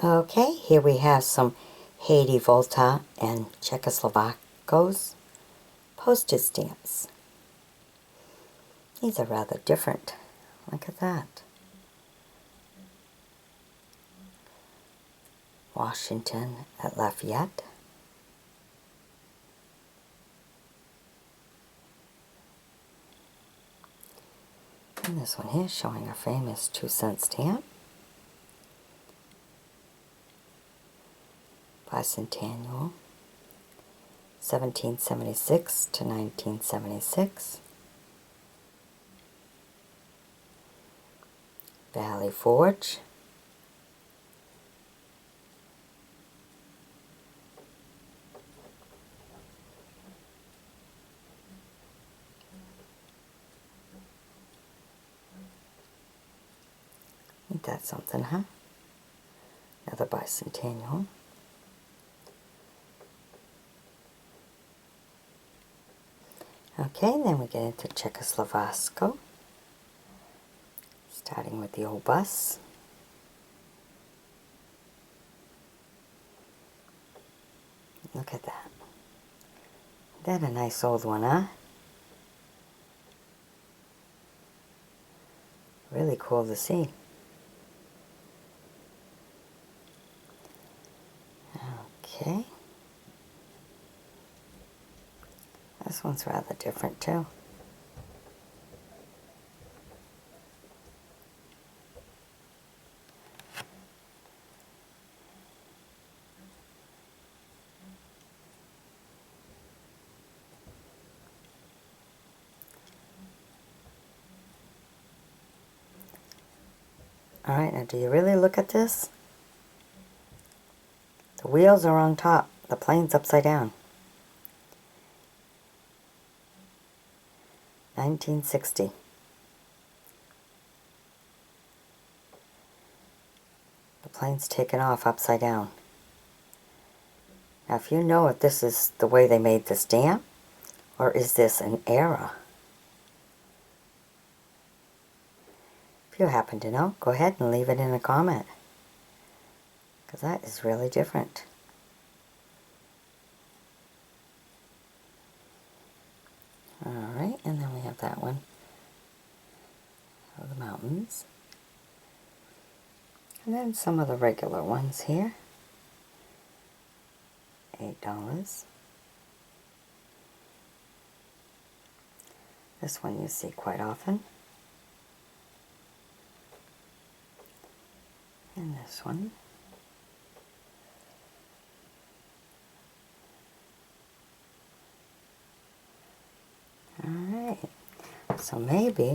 Okay, here we have some Haiti Volta and Czechoslovakos postage stamps. These are rather different. Look at that. Washington at Lafayette. And this one here showing a famous 2-cent stamp. Bicentennial, 1776 to 1976. Valley Forge. Ain't that something, huh? Another bicentennial. Okay, then we get into Czechoslovako, starting with the old bus. Look at that. Isn't that a nice old one, huh? Really cool to see. Okay. This one's rather different too. Alright, now do you really look at this? The wheels are on top. The plane's upside down. 1960. The plane's taken off upside down. Now if you know if this is the way they made the stamp, or is this an error? If you happen to know, go ahead and leave it in a comment. Because that is really different. Alright, and then we have that one of the mountains. And then some of the regular ones here. $8. This one you see quite often. And this one. Alright, so maybe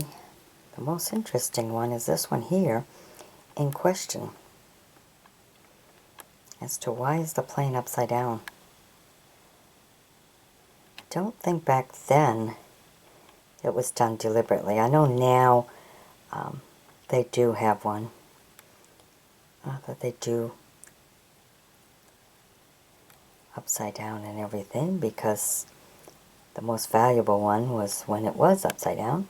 the most interesting one is this one here in question as to why is the plane upside down. I don't think back then it was done deliberately. I know now they do have one that they do upside down and everything, because the most valuable one was when it was upside down.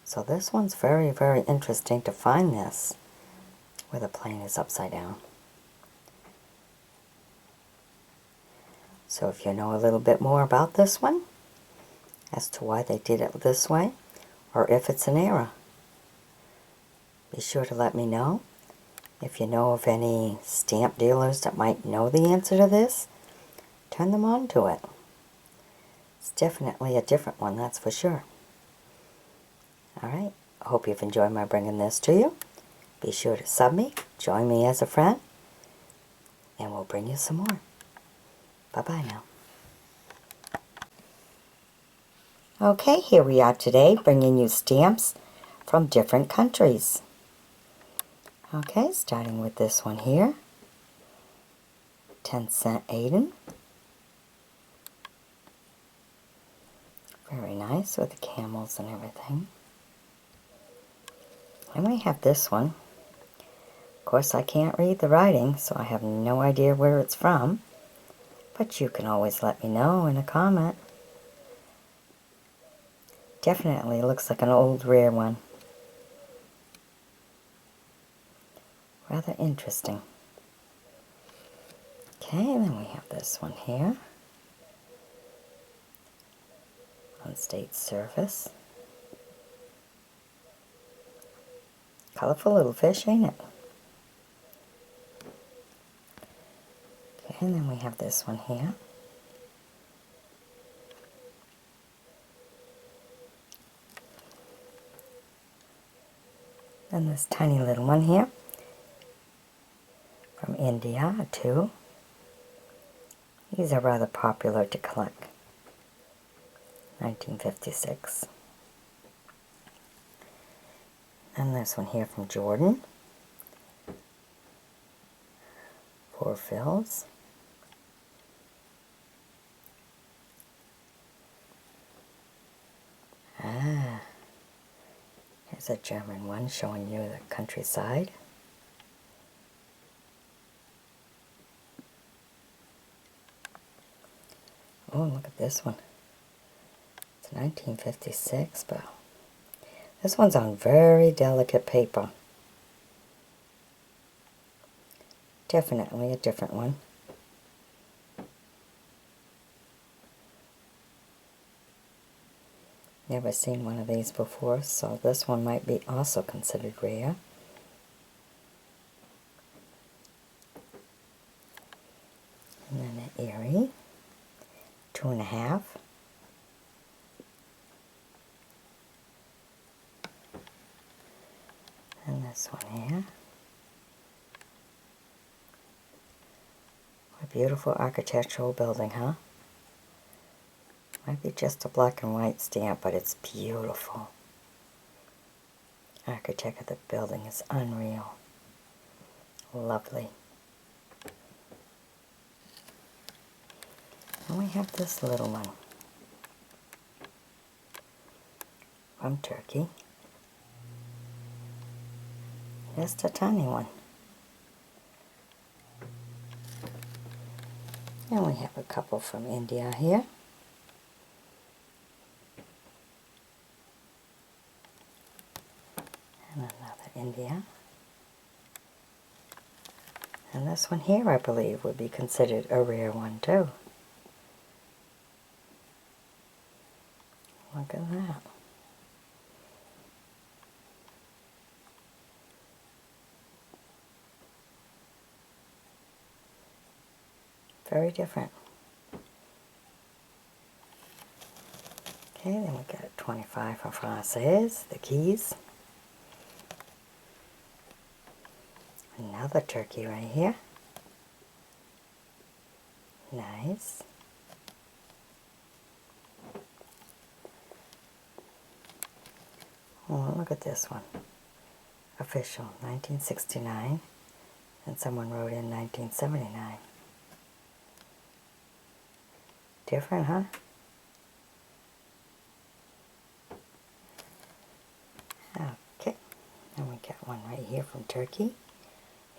So this one's very, very interesting to find this, where the plane is upside down. So if you know a little bit more about this one, as to why they did it this way, or if it's an error, be sure to let me know. If you know of any stamp dealers that might know the answer to this, turn them on to it. It's definitely a different one, that's for sure. Alright, I hope you've enjoyed my bringing this to you. Be sure to sub me, join me as a friend, and we'll bring you some more. Bye-bye now. Okay, here we are today, bringing you stamps from different countries. Okay, starting with this one here. 10-cent Aden. Very nice with the camels and everything. And we have this one. Of course, I can't read the writing, so I have no idea where it's from. But you can always let me know in a comment. Definitely looks like an old rare one. Rather interesting. Okay, then we have this one here. On state service. Colorful little fish, ain't it? Okay, and then we have this one here. And this tiny little one here. From India, too. These are rather popular to collect. 1956. And this one here from Jordan. 4 fills. Ah, here's a German one showing you the countryside. Oh, look at this one. It's 1956, but this one's on very delicate paper. Definitely a different one. Never seen one of these before, so this one might be also considered rare. And then an Erie, 2.5. And this one here. What a beautiful architectural building, huh? Might be just a black and white stamp, but it's beautiful. Architect of the building is unreal. Lovely. And we have this little one from Turkey. Just a tiny one. And we have a couple from India here. And another India. And this one here, I believe, would be considered a rare one too. Look at that. Very different. Okay, then we got a 25 from Francaise, the keys. Another turkey right here. Nice. Oh, look at this one. Official, 1969. And someone wrote in 1979. Different, huh? Okay. And we got one right here from Turkey.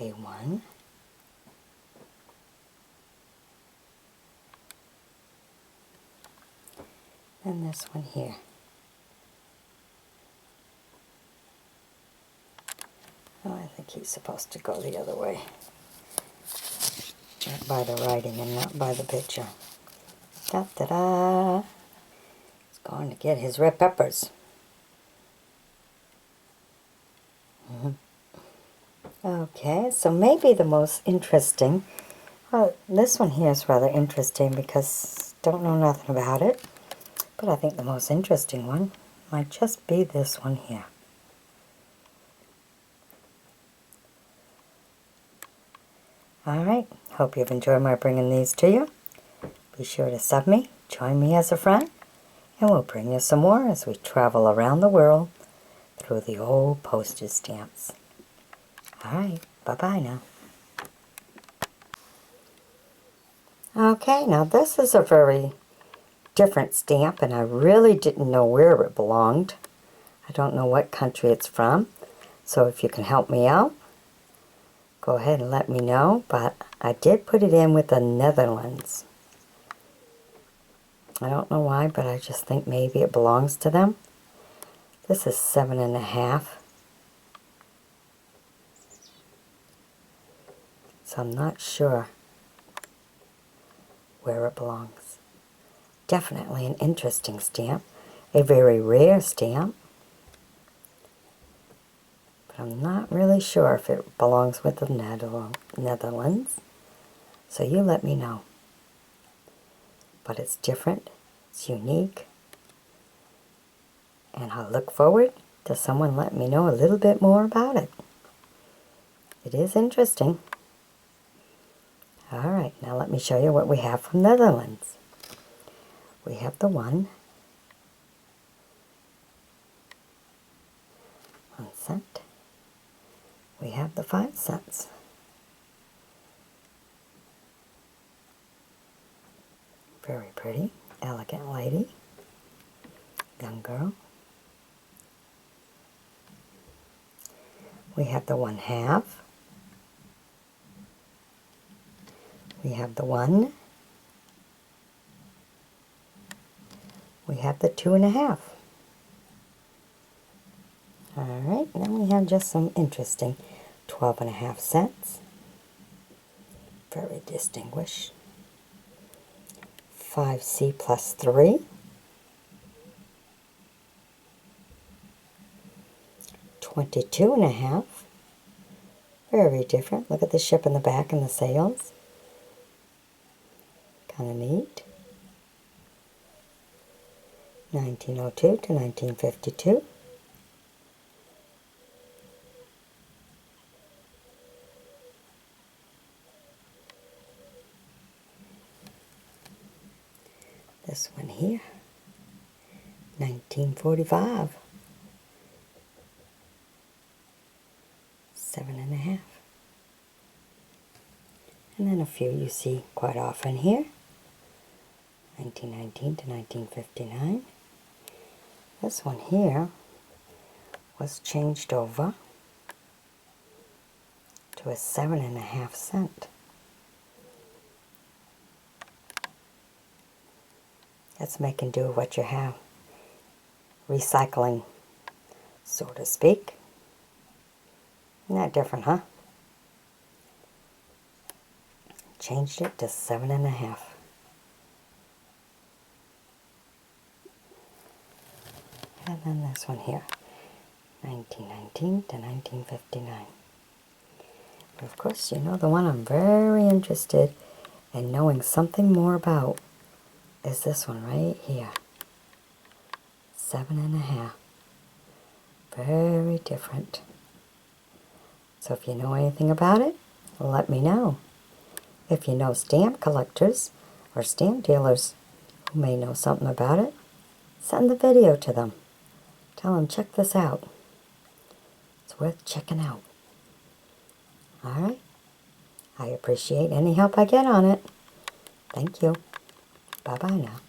A1. And this one here. Oh, I think he's supposed to go the other way. Not by the writing and not by the picture. Da-da-da! He's going to get his red peppers. Okay, so maybe the most interesting, well, this one here is rather interesting because don't know nothing about it, but I think the most interesting one might just be this one here. Alright, hope you've enjoyed my bringing these to you. Be sure to sub me, join me as a friend, and we'll bring you some more as we travel around the world through the old postage stamps. Alright, bye-bye now. Okay, now this is a very different stamp, and I really didn't know where it belonged. I don't know what country it's from, so if you can help me out, go ahead and let me know, but I did put it in with the Netherlands. I don't know why, but I just think maybe it belongs to them. This is 7.5. So I'm not sure. where it belongs. Definitely an interesting stamp, a very rare stamp, but I'm not really sure if it belongs with the Netherlands, so you let me know. But it's different, it's unique, and I look forward to someone letting me know a little bit more about it. It is interesting. Alright, now let me show you what we have from Netherlands. We have the 1 cent. We have the 5 cents. Very pretty, elegant lady, young girl. We have the 1/2. We have the 1. We have the 2.5. Alright, then we have just some interesting 12.5 cents. Very distinguished. 5C plus 3. 22.5. Very different. Look at the ship in the back and the sails. Kind of neat. 1902 to 1952. This one here, 1945. 7.5. And then a few you see quite often here. 1919 to 1959. This one here was changed over to a 7.5 cent. That's making do with what you have. Recycling, so to speak. Isn't that different, huh? Changed it to 7.5. And then this one here, 1919 to 1959. But of course, you know the one I'm very interested in knowing something more about is this one right here. 7.5. Very different. So if you know anything about it, let me know. If you know stamp collectors or stamp dealers who may know something about it, send the video to them. Tell them, check this out. It's worth checking out. Alright? I appreciate any help I get on it. Thank you. Bye-bye now.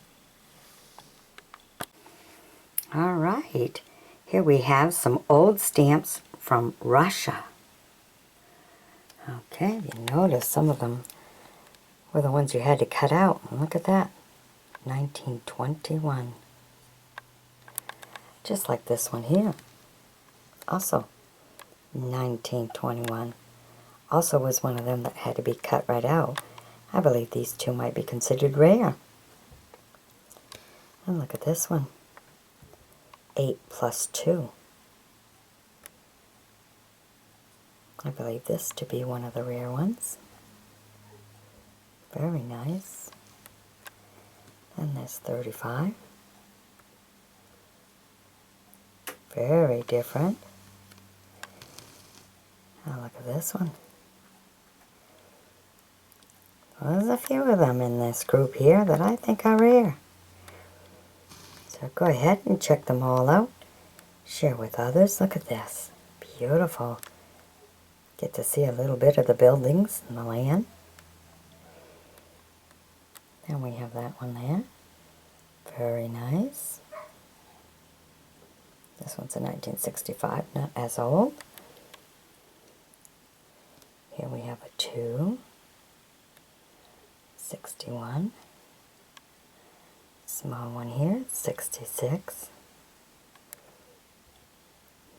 Alright. Here we have some old stamps from Russia. Okay, you notice some of them were the ones you had to cut out. Look at that. 1921. Just like this one here. Also, 1921. Also was one of them that had to be cut right out. I believe these two might be considered rare. And look at this one. 8 plus 2. I believe this to be one of the rare ones. Very nice. And there's 35. Very different. Now look at this one. Well, there's a few of them in this group here that I think are rare. So go ahead and check them all out. Share with others. Look at this. Beautiful. Get to see a little bit of the buildings and the land. And we have that one there. Very nice. This one's a 1965, not as old. Here we have a 2. 61. Small one here, 66.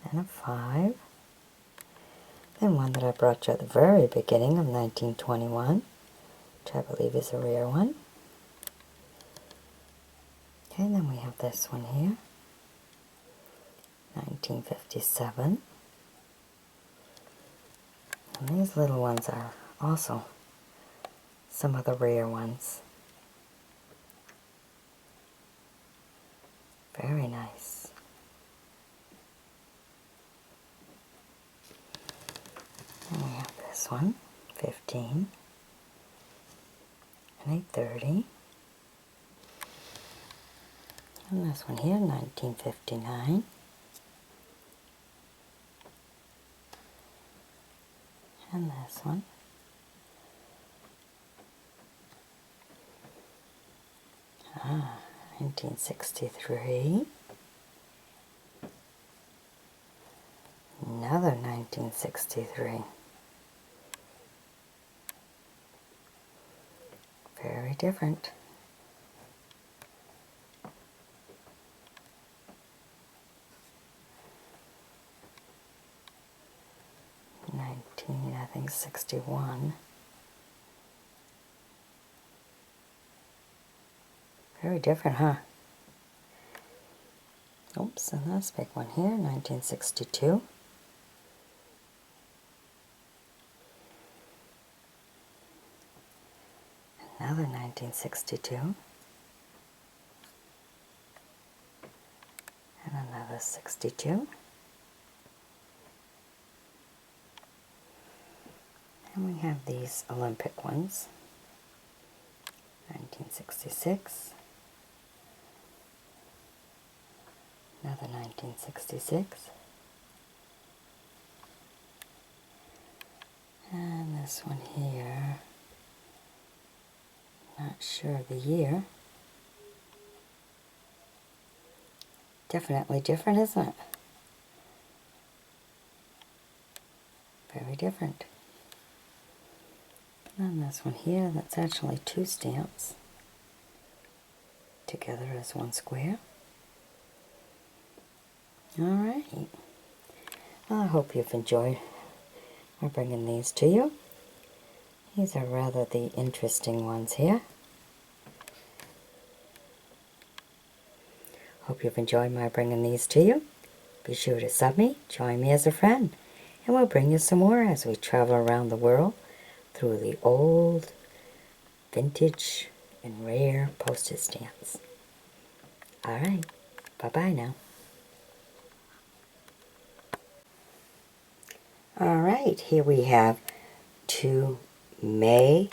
And a 5. Then one that I brought you at the very beginning of 1921, which I believe is a rare one. Okay, then we have this one here, 1957. And these little ones are also some of the rare ones. Very nice. And we have this one, 15 and a 30. And this one here, 1959. And this one. Ah, 1963. Another 1963. Very different. I think 61. Very different, huh? Oops, and this big one here, 1962. Another 1962. And another 62. And we have these Olympic ones, 1966, another 1966, and this one here, not sure of the year. Definitely different, isn't it? Very different. And this one here, that's actually two stamps together as one square. Alright. Well, I hope you've enjoyed my bringing these to you. These are rather the interesting ones here. Hope you've enjoyed my bringing these to you. Be sure to sub me, join me as a friend, and we'll bring you some more as we travel around the world through the old, vintage, and rare postage stamps. Alright, bye-bye now. Alright, here we have two May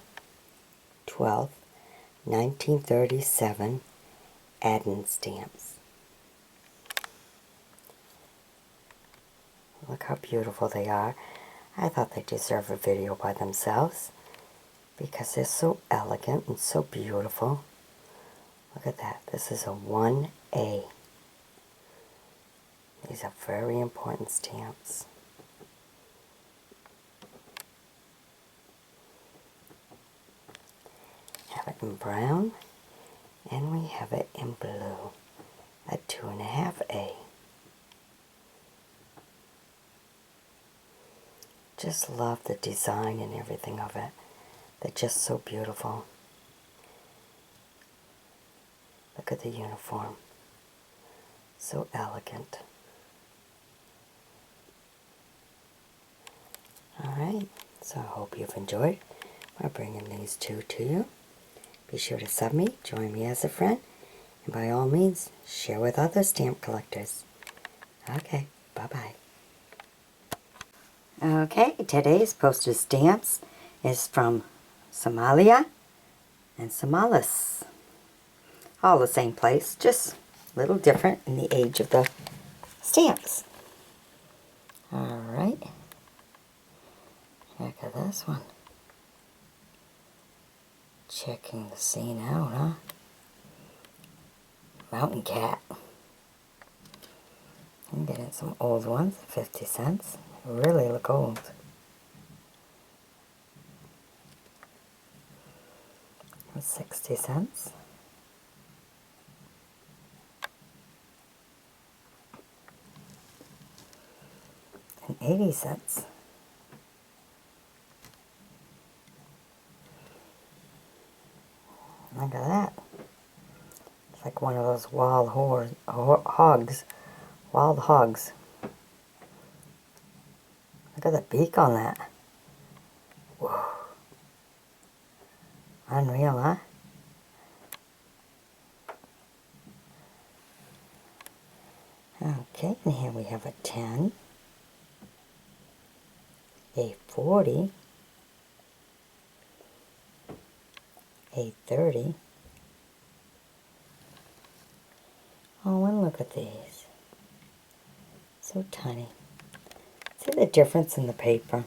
12th, 1937 Aden stamps. Look how beautiful they are. I thought they deserve a video by themselves because they're so elegant and so beautiful. Look at that. This is a 1A. These are very important stamps. Have it in brown, and we have it in blue, a 2.5A. Just love the design and everything of it. They're just so beautiful. Look at the uniform. So elegant. Alright, so I hope you've enjoyed my bringing these two to you. Be sure to sub me, join me as a friend, and by all means, share with other stamp collectors. Okay, bye-bye. Okay, today's postage stamps is from Somalia and Somalis. All the same place, just a little different in the age of the stamps. Alright. Look at this one. Checking the scene out, huh? Mountain cat. I'm getting some old ones, 50 cents. They really look old. And 60 cents. And 80 cents. Look at that. It's like one of those wild hogs. Wild hogs. Look at the beak on that. Whoa. Unreal, huh? Okay, and here we have a 10, a 40, a 30. Oh, and look at these. So tiny. See the difference in the paper?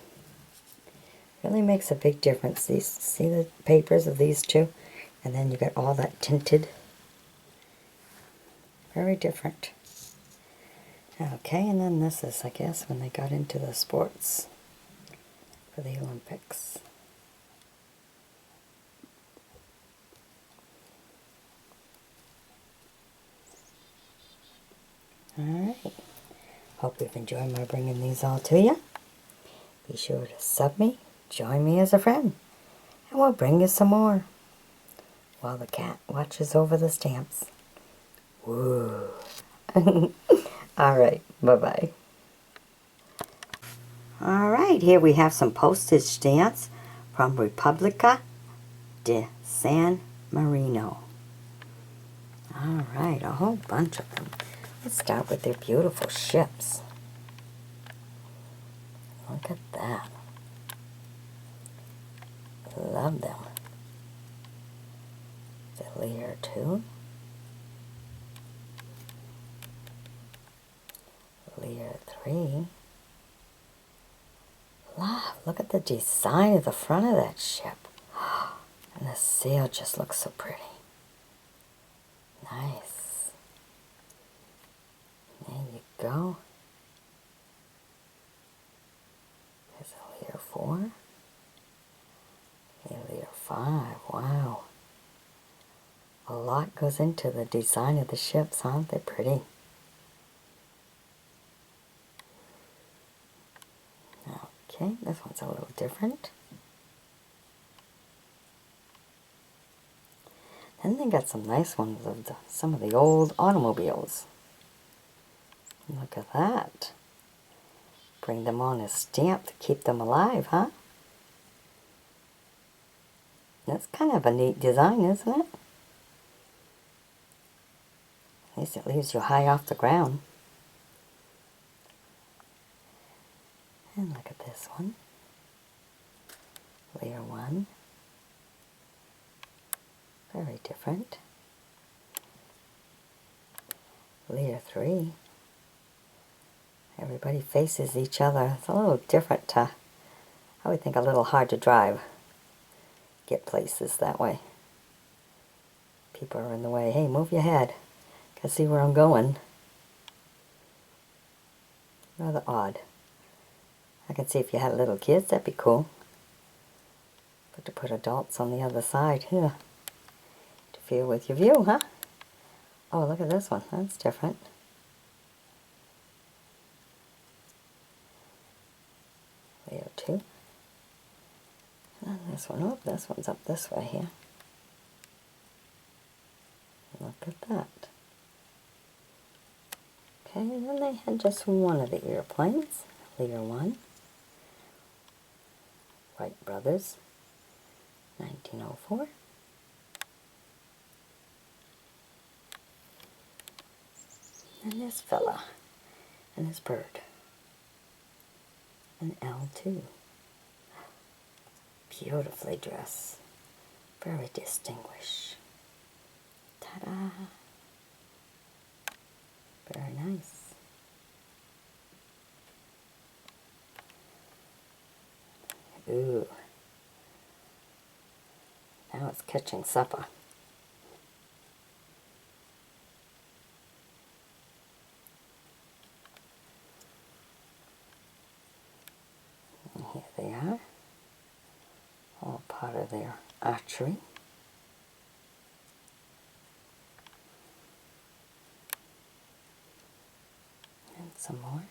Really makes a big difference. These, see the papers of these two? And then you get all that tinted. Very different. Okay, and then this is, I guess, when they got into the sports for the Olympics. Alright. Hope you've enjoyed my bringing these all to you. Be sure to sub me, join me as a friend, and we'll bring you some more while the cat watches over the stamps. Woo. Alright, bye-bye. Alright, here we have some postage stamps from República de San Marino. Alright, a whole bunch of them. Let's start with their beautiful ships. Look at that. Love them. The Lear 2. Lear 3. Love, look at the design of the front of that ship. And the sail just looks so pretty. Nice. There you go. There's a Lear 4. A Lear 5. Wow. A lot goes into the design of the ships, aren't they pretty? Okay, this one's a little different. Then they got some nice ones of some of the old automobiles. Look at that. Bring them on a stamp to keep them alive, huh? That's kind of a neat design, isn't it? At least it leaves you high off the ground. And look at this one. Layer 1. Very different. Layer 3. Everybody faces each other. It's a little different. I would think a little hard to drive. Get places that way. People are in the way. Hey, move your head. Can see where I'm going. Rather odd. I can see if you had little kids, that'd be cool. But to put adults on the other side, yeah. Interfere with your view, huh? Oh, look at this one. That's different. Layer 2. And this one, oh, this one's up this way here. Look at that. Okay, and then they had just one of the airplanes. Layer 1. Wright Brothers, 1904. And this fella, and this bird, an L2. Beautifully dressed, very distinguished. Ta-da! Very nice. Ooh. Now it's catching supper. And here they are. All part of their archery. And some more.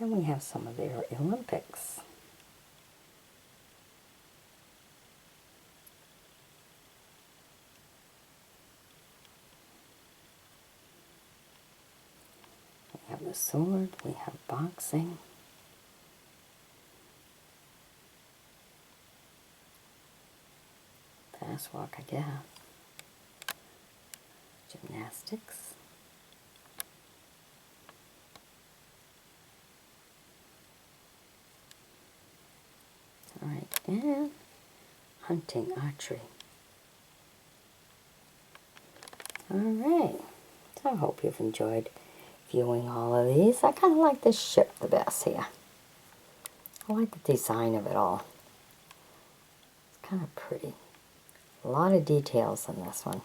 And we have some of their Olympics. sword, we have boxing. Fast walk, I guess. Gymnastics. Alright, and hunting, archery. Alright, so I hope you've enjoyed viewing all of these. I kind of like this ship the best here. I like the design of it all. It's kind of pretty. A lot of details in this one.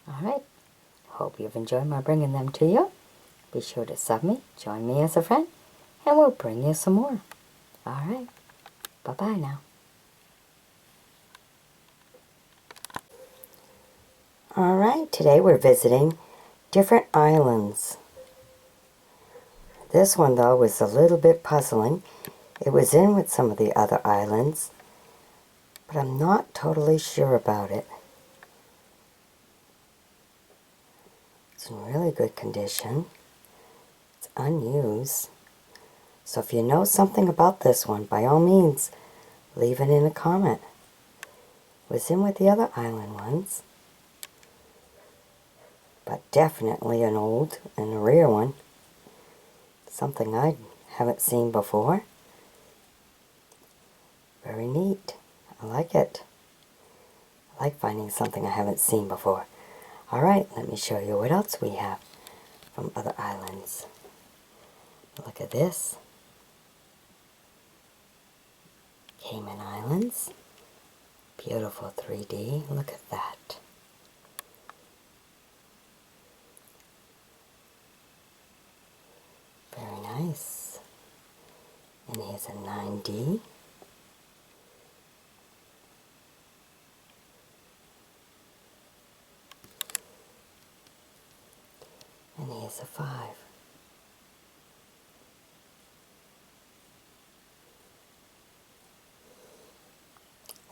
Alright, hope you've enjoyed my bringing them to you. Be sure to sub me, join me as a friend, and we'll bring you some more. Alright, bye-bye now. Alright, today we're visiting different islands. This one, though, was a little bit puzzling. It was in with some of the other islands, but I'm not totally sure about it. It's in really good condition. It's unused. So if you know something about this one, by all means, leave it in a comment. It was in with the other island ones, but definitely an old and a rare one. Something I haven't seen before. Very neat. I like it. I like finding something I haven't seen before. Alright, let me show you what else we have from other islands. Look at this. Cayman Islands. Beautiful 3D. Look at that. Very nice. And here's a 9D. And here's a 5.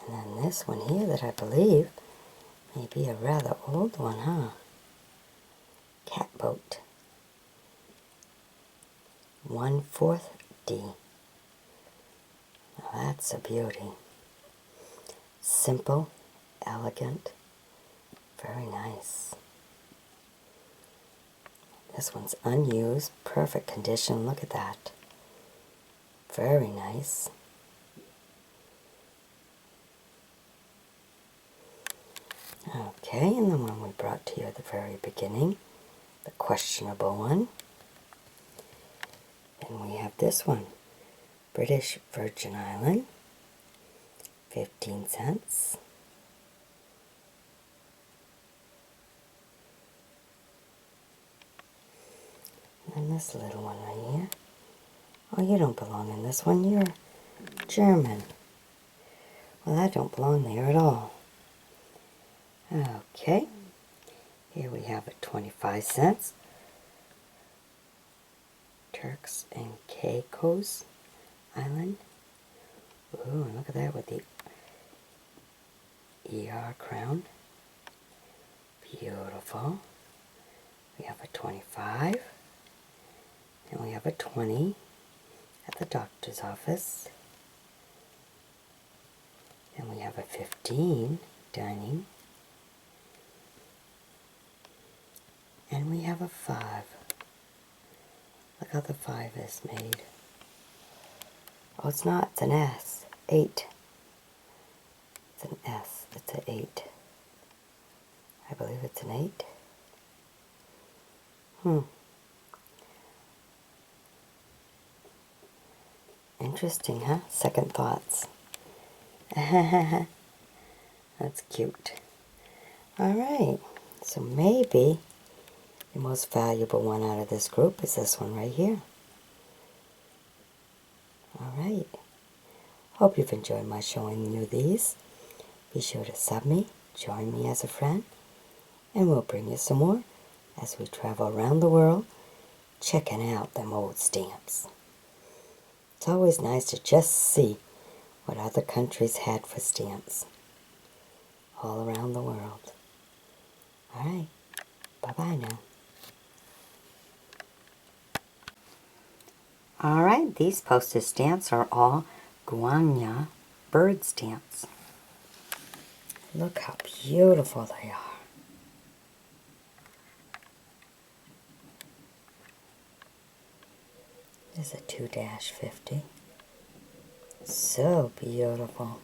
And then this one here that I believe may be a rather old one, huh? Catboat. 1/4 D. Now that's a beauty. Simple, elegant, very nice. This one's unused, perfect condition. Look at that. Very nice. Okay, and the one we brought to you at the very beginning, the questionable one. And we have this one, British Virgin Island, 15 cents. And this little one right here. Oh, you don't belong in this one, you're German. Well, I don't belong there at all. Okay, here we have a 25 cents. Turks and Caicos Island. Ooh, look at that with the ER crown. Beautiful. We have a 25. And we have a 20 at the doctor's office. And we have a 15 dining. And we have a 5. Look how the 5 is made. Oh, it's not. It's an S. 8. It's an S. It's an 8. I believe it's an 8. Interesting, huh? Second thoughts. That's cute. Alright. So maybe the most valuable one out of this group is this one right here. Alright. Hope you've enjoyed my showing you these. Be sure to sub me, join me as a friend, and we'll bring you some more as we travel around the world checking out them old stamps. It's always nice to just see what other countries had for stamps all around the world. Alright, bye-bye now. Alright, these postage stamps are all guanya bird stamps. Look how beautiful they are. There's a 2-50. So beautiful.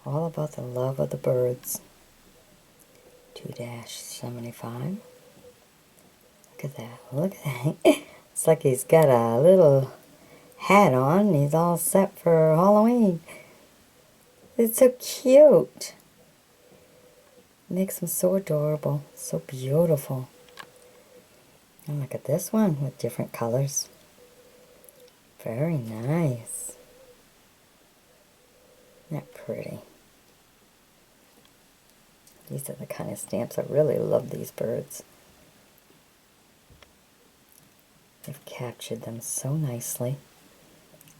All about the love of the birds. 2-75. Look at that. Look at that. It's like he's got a little hat on. He's all set for Halloween. It's so cute. Makes him so adorable. So beautiful. And look at this one with different colors. Very nice. Isn't that pretty? These are the kind of stamps I really love, these birds. They've captured them so nicely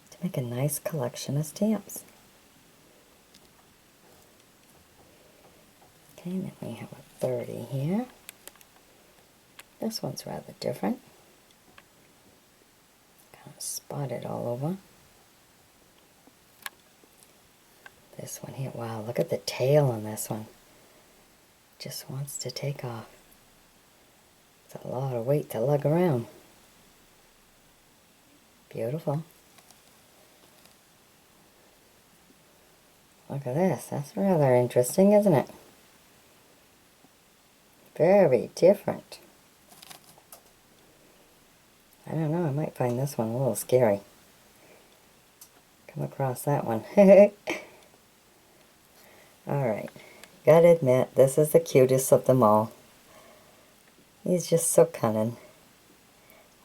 to make a nice collection of stamps. Okay, and then we have a 30 here. This one's rather different. Kind of spotted all over. This one here, wow, look at the tail on this one. Just wants to take off. It's a lot of weight to lug around. Beautiful. Look at this. That's rather interesting, isn't it? Very different. I don't know, I might find this one a little scary. Come across that one. Alright. Gotta admit, this is the cutest of them all. He's just so cunning.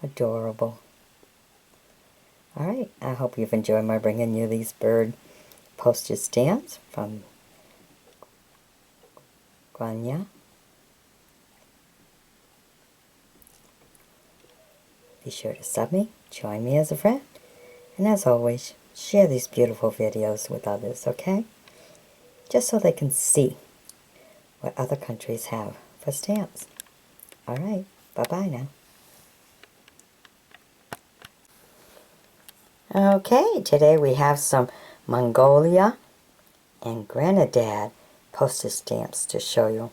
Adorable. Alright, I hope you've enjoyed my bringing you these bird postage stamps from Guanya. Be sure to sub me, join me as a friend, and as always, share these beautiful videos with others, okay? Just so they can see what other countries have for stamps. Alright, bye-bye now. Okay, today we have some Mongolia and Grenada postage stamps to show you.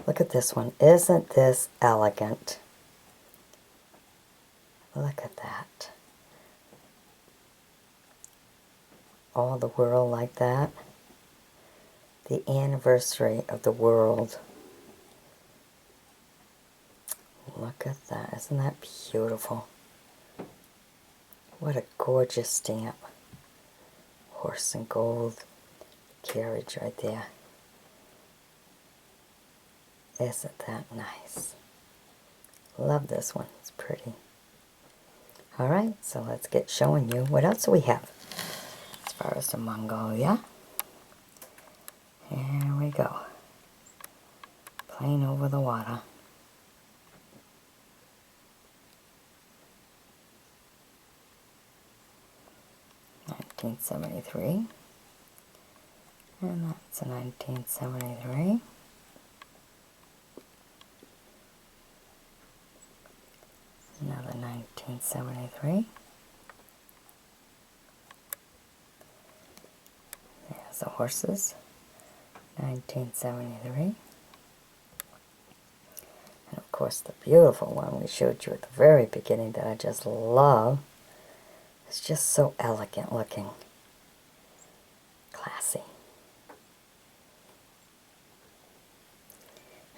Look at this one. Isn't this elegant? Look at that. All the world like that. The anniversary of the world. Look at that. Isn't that beautiful? What a gorgeous stamp. Horse and gold carriage right there. Isn't that nice? Love this one. It's pretty. Alright, so let's get showing you what else we have. As far as the Mongolia. Here we go. Plane over the water. $1973. And that's a 1973. Another 1973. There's the horses. 1973. And of course the beautiful one we showed you at the very beginning that I just love. It's just so elegant looking. Classy.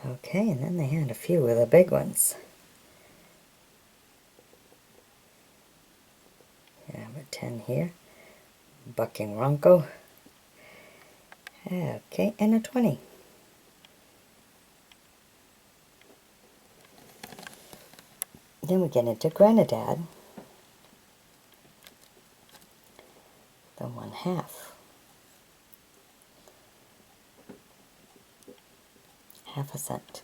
Okay, and then they had a few of the big ones. You have a 10 here. Bucking Ronco. Okay, and a 20. Then we get into Grenada. The 1/2. Half a cent.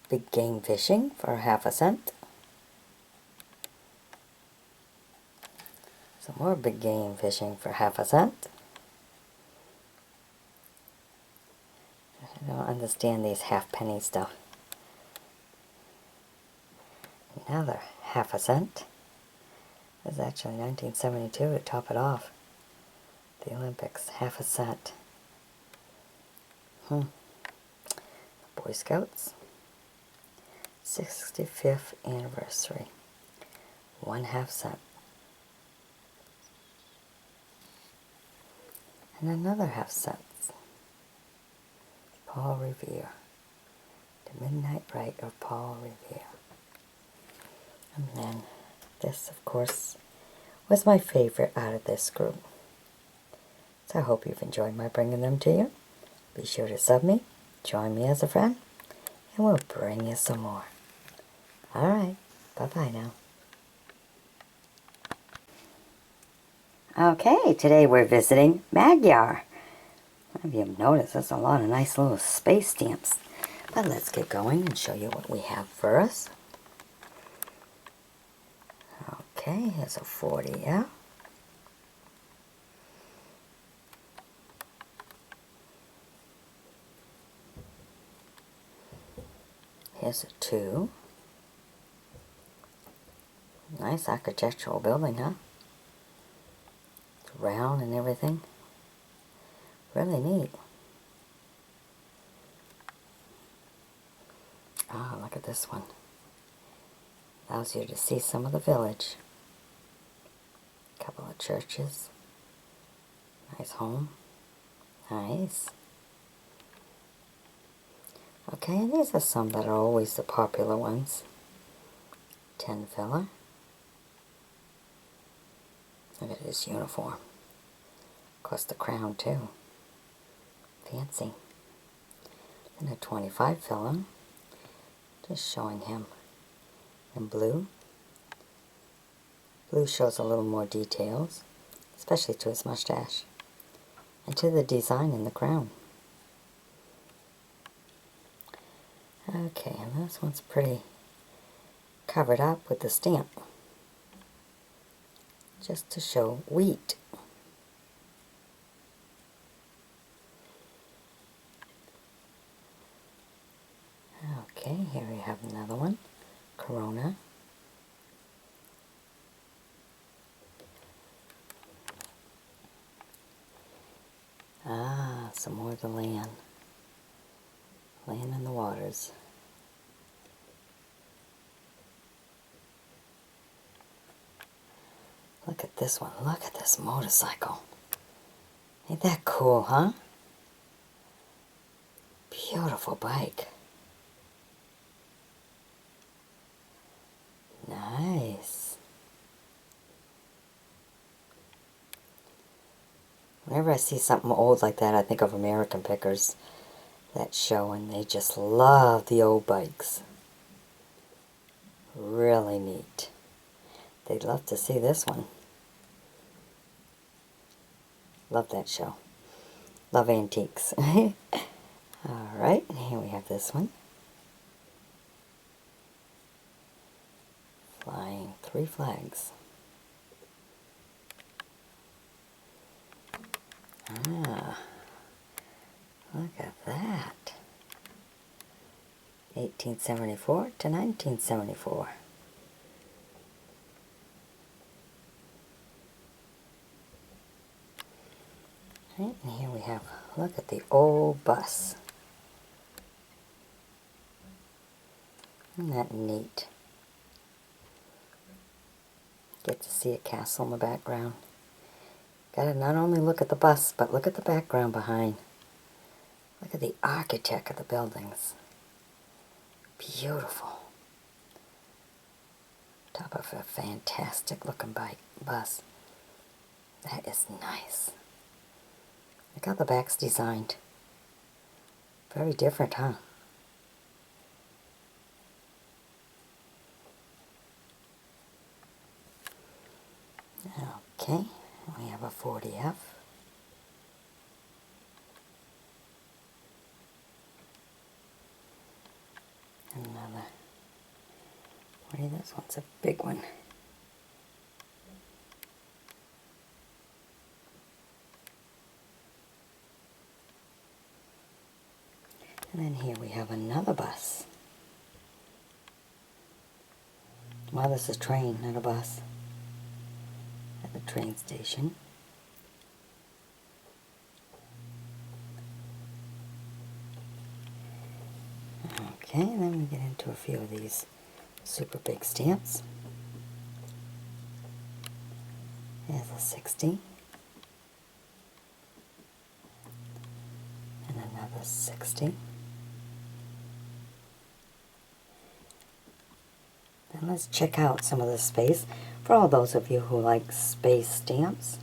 Big game fishing for half a cent. Some more big game fishing for half a cent. I don't understand these halfpenny stuff. Another half a cent. This is actually 1972 to top it off. The Olympics, half a cent. Boy Scouts, 65th anniversary, 1/2 cent. And another 1/2 cent. Paul Revere, The Midnight Rite of Paul Revere. And then this, of course, was my favorite out of this group. So I hope you've enjoyed my bringing them to you. Be sure to sub me, join me as a friend, and we'll bring you some more. Alright, bye-bye now. Okay, today we're visiting Magyar. If you've noticed, there's a lot of nice little space stamps. But let's get going and show you what we have for us. Okay, here's a 40F. Here's a 2. Nice architectural building, huh? It's round and everything. Really neat. Oh, look at this one. Allows you to see some of the village. A couple of churches. Nice home. Nice. Okay, and these are some that are always the popular ones. 10 filler. Look at his uniform. Of course, the crown too. Fancy. And a 25 filler. Just showing him in blue. Blue shows a little more details, especially to his mustache, and to the design in the crown. Okay, and this one's pretty covered up with the stamp, just to show wheat. Okay, here we have another one, Corona. Ah, some more of the land. Land in the waters. Look at this one. Look at this motorcycle. Ain't that cool, huh? Beautiful bike. Nice. Whenever I see something old like that, I think of American Pickers, that show, and they just love the old bikes. Really neat. They'd love to see this one. Love that show. Love antiques. Alright, and here we have this one. Flying 3 flags. Ah, look at that. 1874 to 1974. Right, and here we have, look at the old bus. Isn't that neat? Get to see a castle in the background. Gotta not only look at the bus, but look at the background behind. Look at the architect of the buildings. Beautiful. Top of a fantastic looking bus. That is nice. Look how the back's designed. Very different, huh? Okay, we have a 40F. Another 40, this one's a big one. And then here we have another bus. Well, this is a train, not a bus. At the train station. Okay, and then we get into a few of these super big stamps. There's a 60. And another 60. And let's check out some of the space. For all those of you who like space stamps,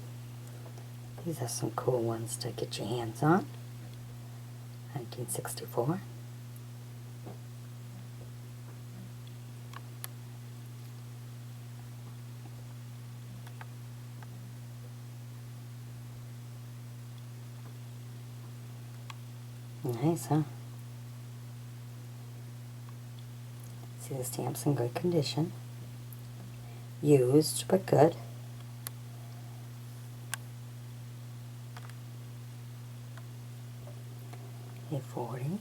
these are some cool ones to get your hands on. 1964. Nice, huh? See the stamp's in good condition. Used, but good. A40.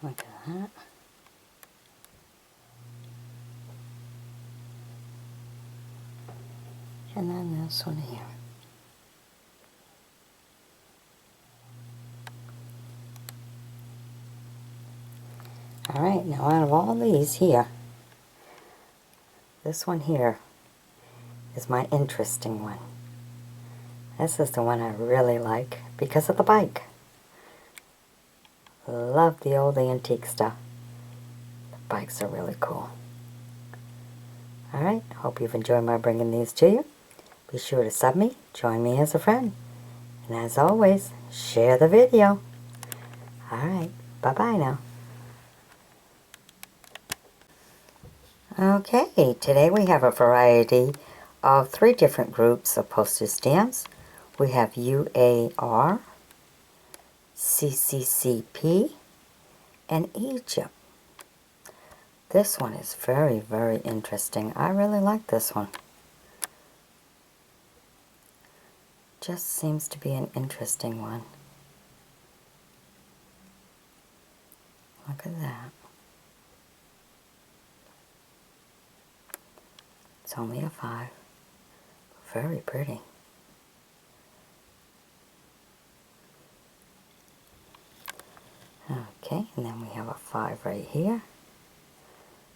Look at that. And then this one here. Alright, now out of all these here, this one here is my interesting one. This is the one I really like because of the bike. Love the old antique stuff. The bikes are really cool. Alright, hope you've enjoyed my bringing these to you. Be sure to sub me, join me as a friend. And as always, share the video. Alright, bye-bye now. Okay, today we have a variety of 3 different groups of postage stamps. We have UAR, CCCP, and Egypt. This one is very, very interesting. I really like this one. Just seems to be an interesting one. Look at that. It's only a 5. Very pretty. Okay, and then we have a 5 right here.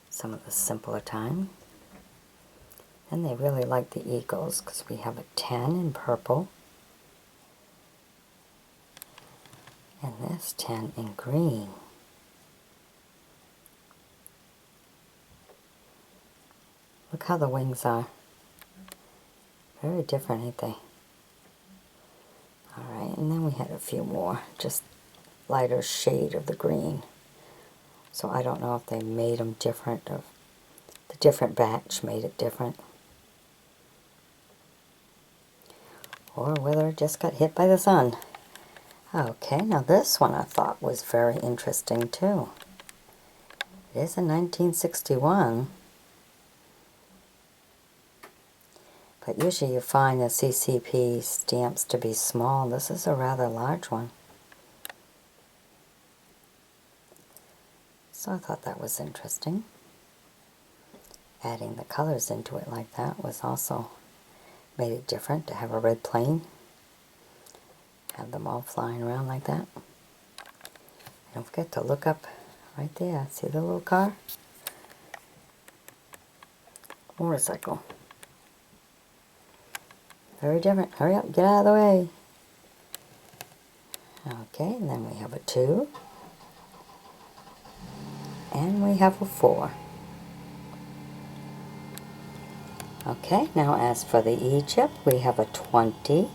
Some of the simpler time. And they really like the eagles because we have a 10 in purple. And this 10 in green. Look how the wings are. Very different, ain't they? Alright, and then we had a few more. Just lighter shade of the green. So I don't know if they made them different, or the different batch made it different. Or whether it just got hit by the sun. Okay, now this one I thought was very interesting too. It is a 1961. But usually you find the CCP stamps to be small. This is a rather large one. So I thought that was interesting. Adding the colors into it like that was also made it different to have a red plane. Have them all flying around like that. Don't forget to look up right there. See the little car? Motorcycle. Very different. Hurry up, get out of the way. Okay, and then we have a 2. And we have a 4. Okay, now as for the Egypt, we have a 20.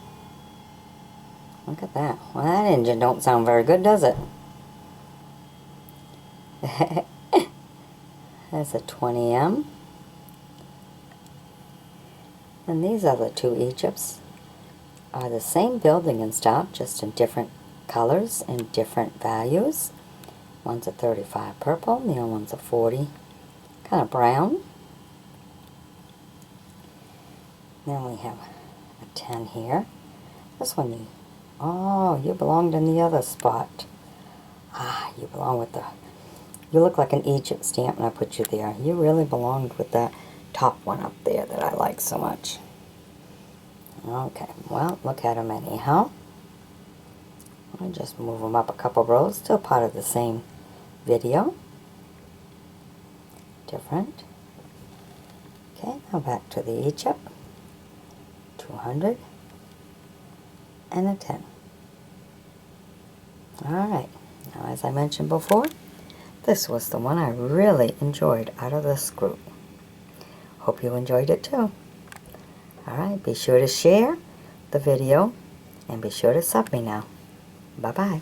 Look at that. Well, that engine don't sound very good, does it? That's a 20M. And these other 2 Egypts are the same building and stuff, just in different colors and different values. One's a 35 purple, and the other one's a 40 kind of brown. Then we have a 10 here. This one Oh, you belonged in the other spot. Ah, you belong with the... You look like an Egypt stamp when I put you there. You really belonged with that top one up there that I like so much. Okay, well, look at them anyhow. I'll just move them up a couple rows. Still part of the same video. Different. Okay, now back to the Egypt. 200 and a 10. Alright, now as I mentioned before, this was the one I really enjoyed out of this group. Hope you enjoyed it too. Alright, be sure to share the video and be sure to sub me now. Bye-bye.